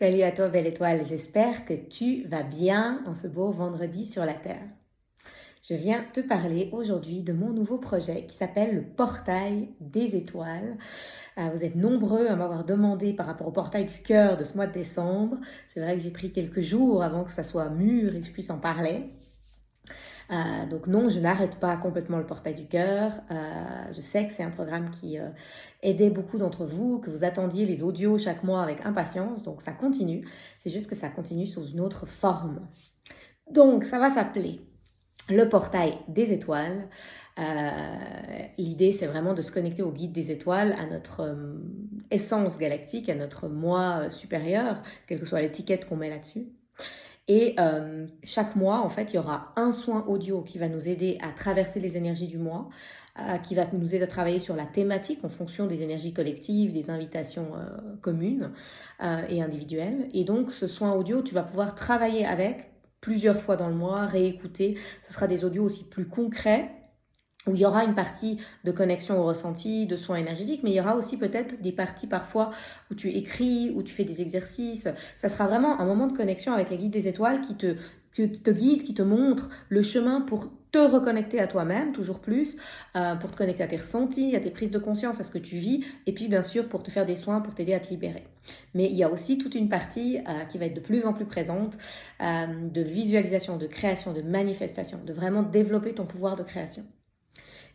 Salut à toi, belle étoile. J'espère que tu vas bien en ce beau vendredi sur la Terre. Je viens te parler aujourd'hui de mon nouveau projet qui s'appelle le Portail des étoiles. Vous êtes nombreux à m'avoir demandé par rapport au Portail du cœur de ce mois de décembre. C'est vrai que j'ai pris quelques jours avant que ça soit mûr et que je puisse en parler. Donc non, je n'arrête pas complètement le Portail du cœur. Je sais que c'est un programme qui aidait beaucoup d'entre vous, que vous attendiez les audios chaque mois avec impatience. Donc ça continue. C'est juste que ça continue sous une autre forme. Donc ça va s'appeler le Portail des étoiles. L'idée, c'est vraiment de se connecter au guide des étoiles, à notre essence galactique, à notre moi supérieur, quelle que soit l'étiquette qu'on met là-dessus. Et chaque mois, en fait, il y aura un soin audio qui va nous aider à traverser les énergies du mois, qui va nous aider à travailler sur la thématique en fonction des énergies collectives, des invitations communes et individuelles. Et donc, ce soin audio, tu vas pouvoir travailler avec plusieurs fois dans le mois, réécouter. Ce sera des audios aussi plus concrets, où il y aura une partie de connexion au ressenti, de soins énergétiques, mais il y aura aussi peut-être des parties parfois où tu écris, où tu fais des exercices. Ça sera vraiment un moment de connexion avec les guides des étoiles qui te guide, qui te montre le chemin pour te reconnecter à toi-même, toujours plus, pour te connecter à tes ressentis, à tes prises de conscience, à ce que tu vis, et puis bien sûr pour te faire des soins, pour t'aider à te libérer. Mais il y a aussi toute une partie qui va être de plus en plus présente, de visualisation, de création, de manifestation, de vraiment développer ton pouvoir de création.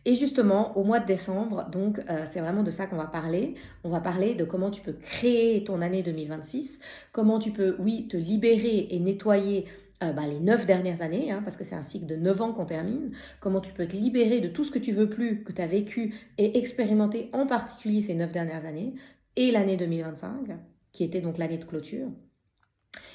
Et justement, au mois de décembre, donc c'est vraiment de ça qu'on va parler. On va parler de comment tu peux créer ton année 2026, comment tu peux, oui, te libérer et nettoyer les 9 dernières années, parce que c'est un cycle de 9 ans qu'on termine, comment tu peux te libérer de tout ce que tu veux plus, que tu as vécu et expérimenté, en particulier ces 9 dernières années, et l'année 2025, qui était donc l'année de clôture.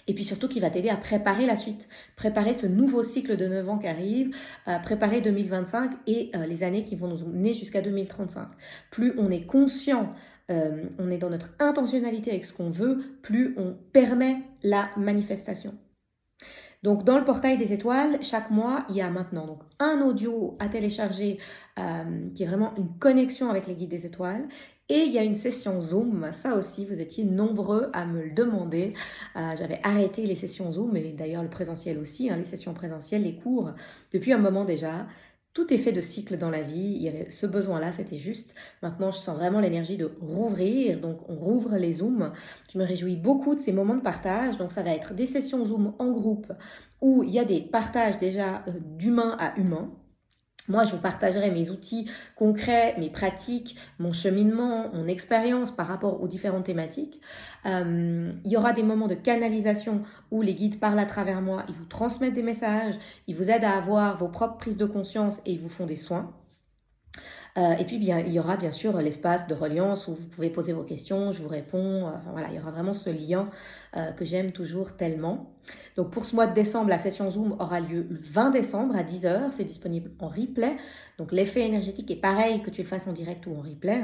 Et puis surtout qui va t'aider à préparer la suite, préparer ce nouveau cycle de 9 ans qui arrive, préparer 2025 et les années qui vont nous mener jusqu'à 2035. Plus on est conscient, on est dans notre intentionnalité avec ce qu'on veut, plus on permet la manifestation. Donc dans le portail des étoiles, chaque mois, il y a maintenant donc un audio à télécharger qui est vraiment une connexion avec les guides des étoiles. Et il y a une session Zoom, ça aussi, vous étiez nombreux à me le demander. J'avais arrêté les sessions Zoom, et d'ailleurs le présentiel aussi, les sessions présentielles, les cours, depuis un moment déjà. Tout est fait de cycles dans la vie, il y avait ce besoin-là, c'était juste. Maintenant, je sens vraiment l'énergie de rouvrir, donc on rouvre les Zooms. Je me réjouis beaucoup de ces moments de partage, donc ça va être des sessions Zoom en groupe où il y a des partages déjà d'humain à humain. Moi, je vous partagerai mes outils concrets, mes pratiques, mon cheminement, mon expérience par rapport aux différentes thématiques. Il y aura des moments de canalisation où les guides parlent à travers moi, ils vous transmettent des messages, ils vous aident à avoir vos propres prises de conscience et ils vous font des soins. Et puis, il y aura bien sûr l'espace de reliance où vous pouvez poser vos questions, je vous réponds. Voilà, il y aura vraiment ce lien que j'aime toujours tellement. Donc, pour ce mois de décembre, la session Zoom aura lieu le 20 décembre à 10h. C'est disponible en replay. Donc, l'effet énergétique est pareil que tu le fasses en direct ou en replay.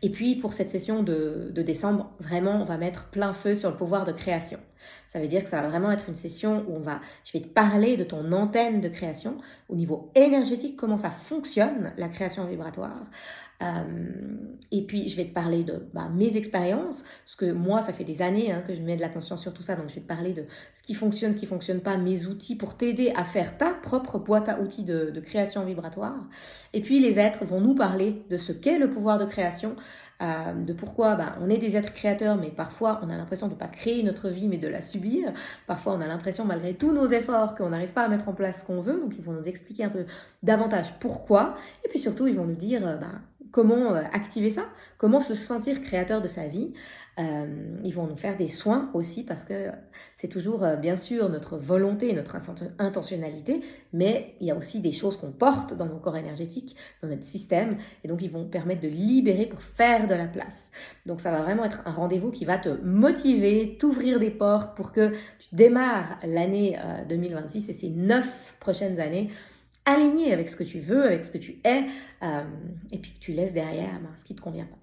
Et puis, pour cette session de décembre, vraiment, on va mettre plein feu sur le pouvoir de création. Ça veut dire que ça va vraiment être une session où je vais te parler de ton antenne de création, au niveau énergétique, comment ça fonctionne, la création vibratoire. Et puis, je vais te parler de mes expériences, parce que moi, ça fait des années que je mets de la conscience sur tout ça, donc je vais te parler de ce qui fonctionne pas, mes outils pour t'aider à faire ta propre boîte à outils de création vibratoire. Et puis, les êtres vont nous parler de ce qu'est le pouvoir de création, de pourquoi on est des êtres créateurs, mais parfois on a l'impression de ne pas créer notre vie, mais de la subir. Parfois on a l'impression, malgré tous nos efforts, qu'on n'arrive pas à mettre en place ce qu'on veut. Donc ils vont nous expliquer un peu davantage pourquoi. Et puis surtout, ils vont nous dire comment activer ça, comment se sentir créateur de sa vie. Ils vont nous faire des soins aussi, parce que c'est toujours bien sûr notre volonté, notre intentionnalité, mais il y a aussi des choses qu'on porte dans nos corps énergétiques, dans notre système, et donc ils vont permettre de libérer pour faire de la place. Donc ça va vraiment être un rendez-vous qui va te motiver, t'ouvrir des portes pour que tu démarres l'année 2026 et ces 9 prochaines années aligné avec ce que tu veux, avec ce que tu es, et puis que tu laisses derrière ce qui ne te convient pas.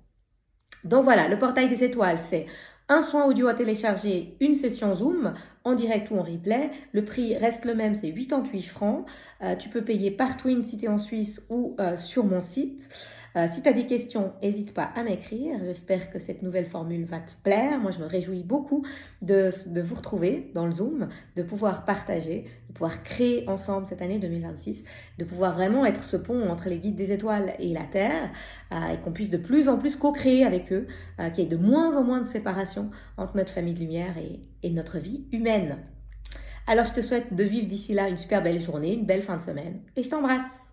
Donc voilà, le portail des étoiles, c'est un soin audio à télécharger, une session Zoom, en direct ou en replay. Le prix reste le même, c'est 88 francs. Tu peux payer par Twin si tu es en Suisse ou sur mon site. Si tu as des questions, n'hésite pas à m'écrire. J'espère que cette nouvelle formule va te plaire. Moi, je me réjouis beaucoup de vous retrouver dans le Zoom, de pouvoir partager, de pouvoir créer ensemble cette année 2026, de pouvoir vraiment être ce pont entre les guides des étoiles et la Terre, et qu'on puisse de plus en plus co-créer avec eux, qu'il y ait de moins en moins de séparation entre notre famille de lumière et notre vie humaine. Alors, je te souhaite de vivre d'ici là une super belle journée, une belle fin de semaine, et je t'embrasse.